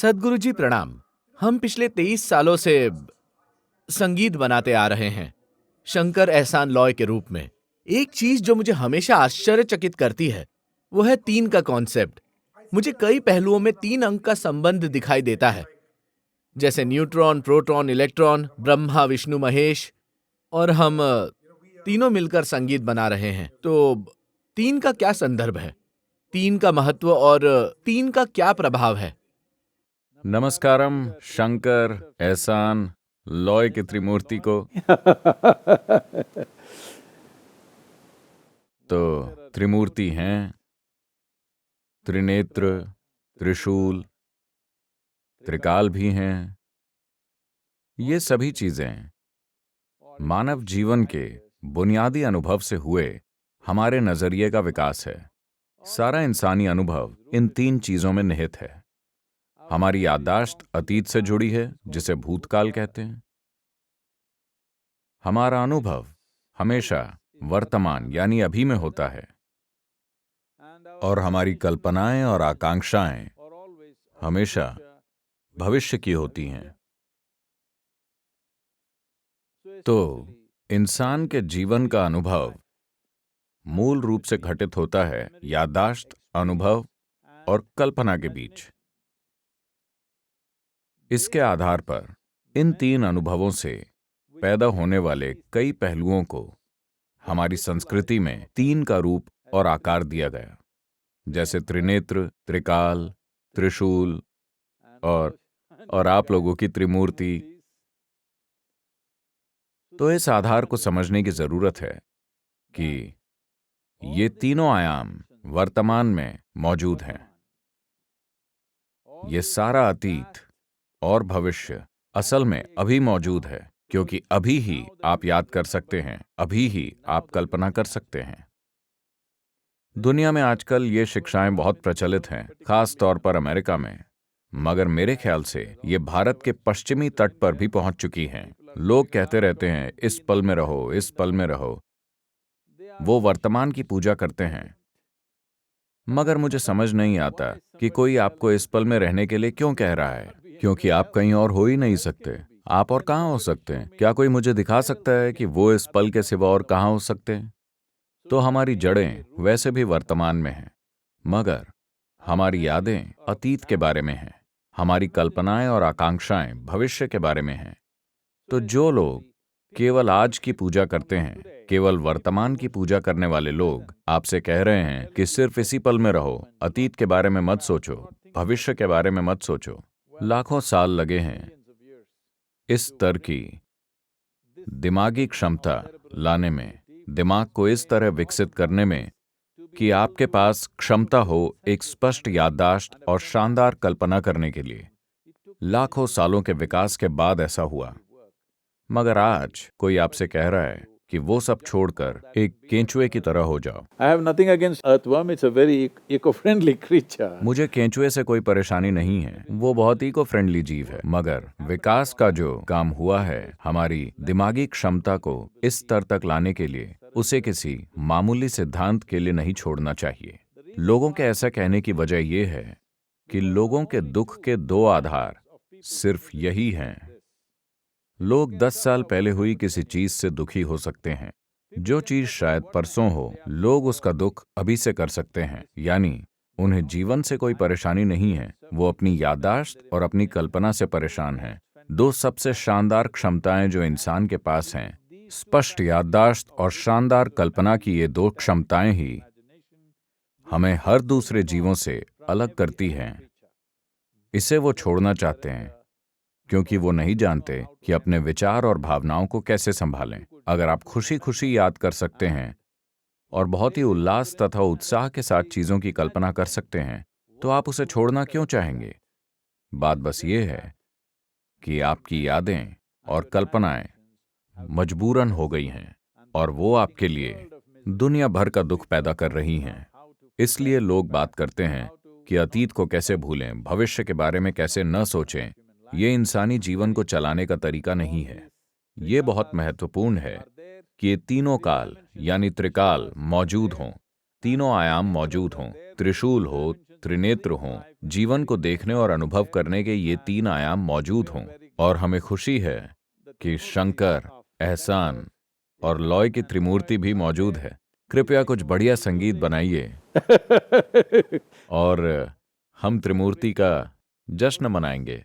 सद्गुरु जी प्रणाम। हम पिछले 23 सालों से संगीत बनाते आ रहे हैं, शंकर एहसान लॉय के रूप में। एक चीज जो मुझे हमेशा आश्चर्यचकित करती है, वो है तीन का कॉन्सेप्ट। मुझे कई पहलुओं में तीन अंक का संबंध दिखाई देता है, जैसे neutron, proton, electron, Brahma, Vishnu, Mahesh, और हम तीनों मिलकर संगीत बना रहे हैं। तो तीन का क्या संदर्भ है, तीन का महत्व और तीन का क्या प्रभाव है? नमस्कारम शंकर एहसान लॉय की त्रिमूर्ति को। तो त्रिमूर्ति हैं, त्रिनेत्र, त्रिशूल, त्रिकाल भी हैं। ये सभी चीजें मानव जीवन के बुनियादी अनुभव से हुए हमारे नजरिए का विकास है। सारा इंसानी अनुभव इन तीन चीजों में निहित है। हमारी याददाश्त अतीत से जुड़ी है, जिसे भूतकाल कहते हैं। हमारा अनुभव हमेशा वर्तमान यानी अभी में होता है, और हमारी कल्पनाएं और आकांक्षाएं हमेशा भविष्य की होती हैं। तो इंसान के जीवन का अनुभव मूल रूप से घटित होता है याददाश्त, अनुभव और कल्पना के बीच। इसके आधार पर इन तीन अनुभवों से पैदा होने वाले कई पहलुओं को हमारी संस्कृति में तीन का रूप और आकार दिया गया, जैसे त्रिनेत्र, त्रिकाल, त्रिशूल और आप लोगों की त्रिमूर्ति। तो इस आधार को समझने की जरूरत है कि ये तीनों आयाम वर्तमान में मौजूद हैं। ये सारा अतीत और भविष्य असल में अभी मौजूद है, क्योंकि अभी ही आप याद कर सकते हैं, अभी ही आप कल्पना कर सकते हैं। दुनिया में आजकल ये शिक्षाएं बहुत प्रचलित हैं, खास तौर पर अमेरिका में, मगर मेरे ख्याल से ये भारत के पश्चिमी तट पर भी पहुंच चुकी हैं। लोग कहते रहते हैं, इस पल में रहो, इस पल में रहो। वो वर्तमान की पूजा करते हैं, मगर मुझे समझ नहीं आता कि कोई आपको इस पल में रहने के लिए क्यों कह रहा है, क्योंकि आप कहीं और हो ही नहीं सकते। आप और कहाँ हो सकते हैं? क्या कोई मुझे दिखा सकता है कि वो इस पल के सिवा और कहाँ हो सकते हैं? तो हमारी जड़ें वैसे भी वर्तमान में हैं, मगर हमारी यादें अतीत के बारे में हैं, हमारी कल्पनाएं और आकांक्षाएं भविष्य के बारे में हैं। तो जो लोग केवल आज की पूजा करते हैं, केवल वर्तमान की पूजा करने वाले लोग आपसे कह रहे हैं कि सिर्फ इसी पल में रहो, अतीत के बारे में मत सोचो, भविष्य के बारे में मत सोचो। लाखों साल लगे हैं इस स्तर की दिमागी क्षमता लाने में, दिमाग को इस तरह विकसित करने में कि आपके पास क्षमता हो एक स्पष्ट याददाश्त और शानदार कल्पना करने के लिए। लाखों सालों के विकास के बाद ऐसा हुआ। मगर आज कोई आपसे कह रहा है कि वो सब छोड़कर एक केंचुए की तरह हो जाओ। I have nothing against earthworm, it's a very eco-friendly creature. मुझे केंचुए से कोई परेशानी नहीं है, वो बहुत इको फ्रेंडली जीव है। मगर विकास का जो काम हुआ है हमारी दिमागी क्षमता को इस स्तर तक लाने के लिए, उसे किसी मामूली सिद्धांत के लिए नहीं छोड़ना चाहिए। लोगों के ऐसा कहने की वजह यह है कि लोगों के दुख के दो आधार सिर्फ यही हैं। लोग 10 साल पहले हुई किसी चीज से दुखी हो सकते हैं, जो चीज शायद परसों हो, लोग उसका दुख अभी से कर सकते हैं। यानी उन्हें जीवन से कोई परेशानी नहीं है, वो अपनी याददाश्त और अपनी कल्पना से परेशान हैं। दो सबसे शानदार क्षमताएं जो इंसान के पास हैं, स्पष्ट याददाश्त और शानदार कल्पना की ये दो क्षमताएं ही हमें हर दूसरे जीवों से अलग करती हैं। इसे वो छोड़ना चाहते हैं, क्योंकि वो नहीं जानते कि अपने विचार और भावनाओं को कैसे संभालें। अगर आप खुशी खुशी याद कर सकते हैं और बहुत ही उल्लास तथा उत्साह के साथ चीजों की कल्पना कर सकते हैं, तो आप उसे छोड़ना क्यों चाहेंगे? बात बस ये है कि आपकी यादें और कल्पनाएं मजबूरन हो गई हैं, और वो आपके लिए दुनिया भर का दुख पैदा कर रही हैं। इसलिए लोग बात करते हैं कि अतीत को कैसे भूलें, भविष्य के बारे में कैसे न सोचें। ये इंसानी जीवन को चलाने का तरीका नहीं है। ये बहुत महत्वपूर्ण है कि ये तीनों काल यानी त्रिकाल मौजूद हों, तीनों आयाम मौजूद हों, त्रिशूल हो, त्रिनेत्र हों, जीवन को देखने और अनुभव करने के ये 3 आयाम मौजूद हों। और हमें खुशी है कि शंकर, एहसान और लॉय की त्रिमूर्ति भी मौजूद है। कृपया कुछ बढ़िया संगीत बनाइए और हम त्रिमूर्ति का जश्न मनाएंगे।